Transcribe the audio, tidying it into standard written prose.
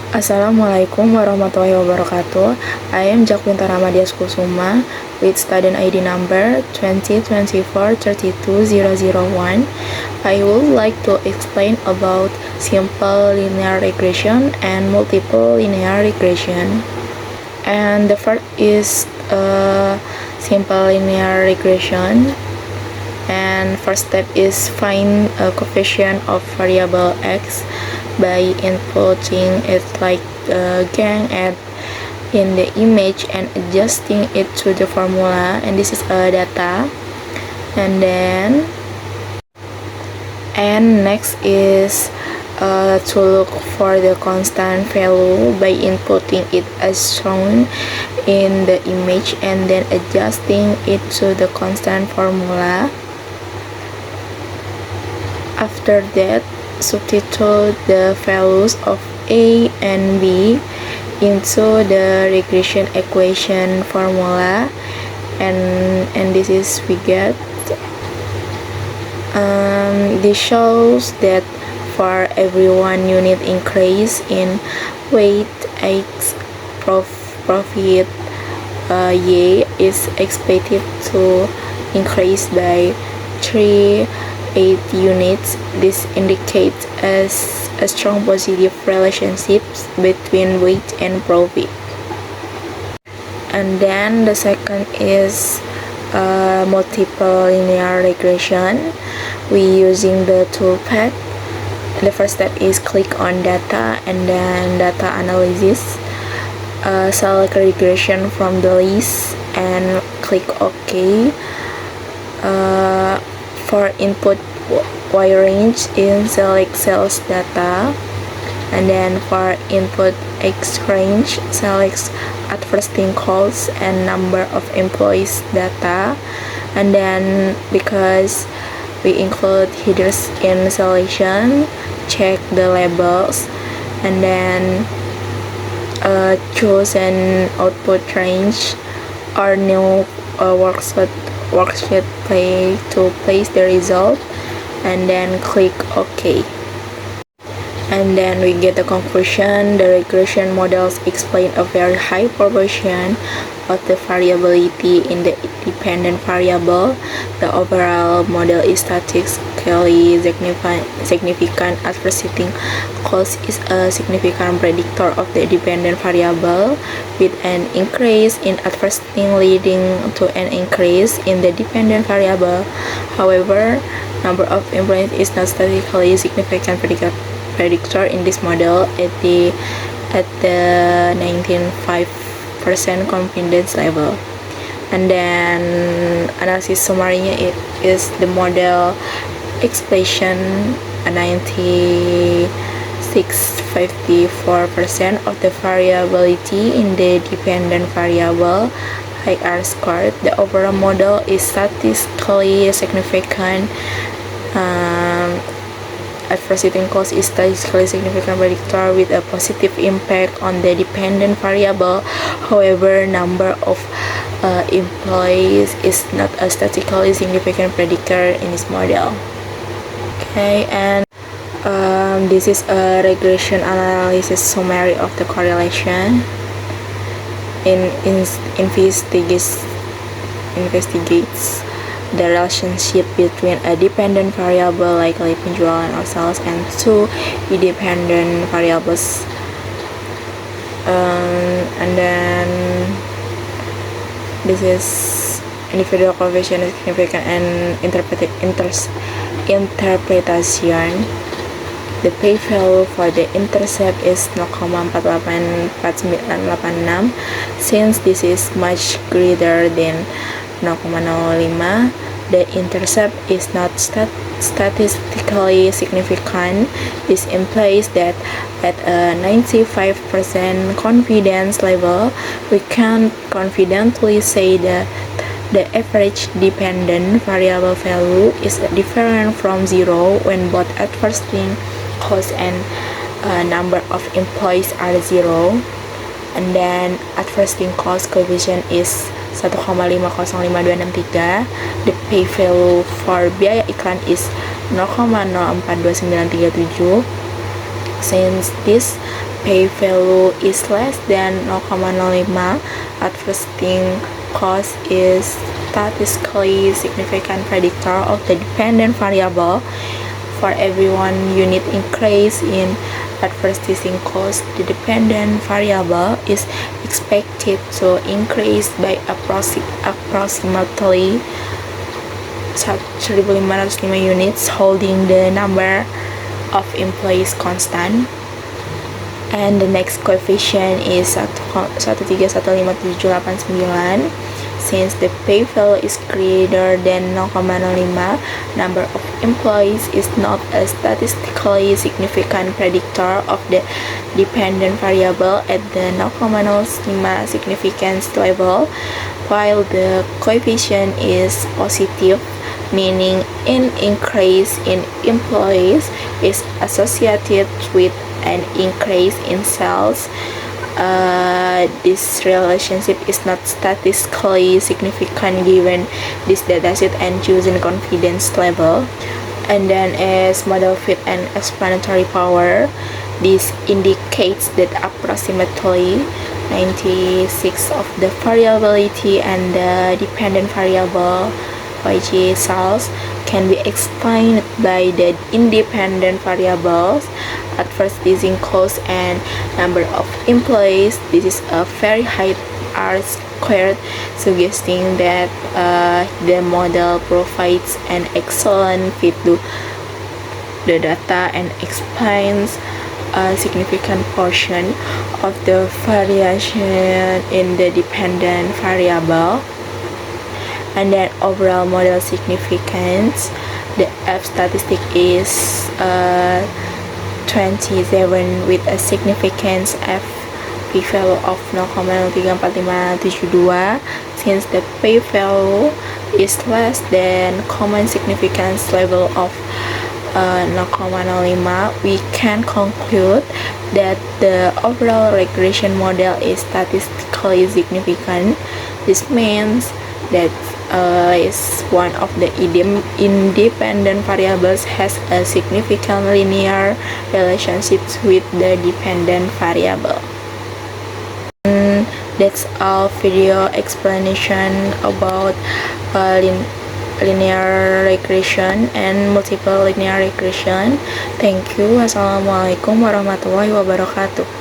Assalamualaikum warahmatullahi wabarakatuh. I am Jakwinta Ramadias Kusuma with student ID number 2024-32001. I would like to explain about simple linear regression and multiple linear regression. And the first is simple linear regression. And first step is find a coefficient of variable x by inputting it like a gang in the image and adjusting it to the formula, and this is a data. And next is to look for the constant value by inputting it as shown in the image and then adjusting it to the constant formula. After that, substitute the values of A and B into the regression equation formula, and this is we get. This shows that for every 1 unit increase in weight X, profit Y is expected to increase by 3.8 units. This indicates a strong positive relationship between weight and profit. And then the second is multiple linear regression. We using the toolpath. The first step is click on data and then data analysis. Select regression from the list and click OK. For input Y range, select sales data, and then for input X range, select advertising costs and number of employees data. And then because we include headers in selection, check the labels, and then choose an output range or new worksheet to place the result, and then click OK. And then we get the conclusion. The regression models explain a very high proportion of the variability in the dependent variable. The overall model is statistically significant. Advertising cost is a significant predictor of the dependent variable, with an increase in advertising leading to an increase in the dependent variable. However, number of employees is not statistically significant predictor in this model at the 95% confidence level. And then analysis summary-nya it is the model expression 96.54% of the variability in the dependent variable are scored. The overall model is statistically significant. Advertising cost is statistically significant predictor with a positive impact on the dependent variable. However, number of employees is not a statistically significant predictor in this model. Okay, and this is a regression analysis summary of the correlation. Investigates the relationship between a dependent variable likely penjualan or sales and two independent variables, and then this is individual coefficient is significant and interpretation. The p-value for the intercept is 0,484986. Since this is much greater than 0,05, the intercept is not statistically significant. This implies that at a 95% confidence level, we can confidently say that the average dependent variable value is different from 0 when both advertising cost and number of employees are 0. And then advertising cost coefficient is 1,505263. The pay value for biaya iklan is 0,042937. Since this pay value is less than 0,05, adjusting cost is statistically significant predictor of the dependent variable. For every 1 unit increase in advertising cost, the dependent variable is expected to increase by approximately 1.505 units, holding the number of employees constant. And the next coefficient is 1,315,789. Since the pay value is greater than 0,05, number of employees is not a statistically significant predictor of the dependent variable at the 0,05 significance level, while the coefficient is positive, meaning an increase in employees is associated with an increase in sales. This relationship is not statistically significant given this dataset and chosen confidence level. And then as model fit and explanatory power, this indicates that approximately 96 of the variability and the dependent variable, y.g. sales, can be explained by the independent variables, advertising cost and number of employees. This is a very high R-squared, suggesting that the model provides an excellent fit to the data and explains a significant portion of the variation in the dependent variable. And then overall model significance, the F statistic is 27 with a significance F p-value of 0,34572. Since the p-value is less than common significance level of 0,05, we can conclude that the overall regression model is statistically significant. This means that is one of the independent variables has a significant linear relationship with the dependent variable. That's all video explanation about linear regression and multiple linear regression. Thank you. Wassalamualaikum warahmatullahi wabarakatuh.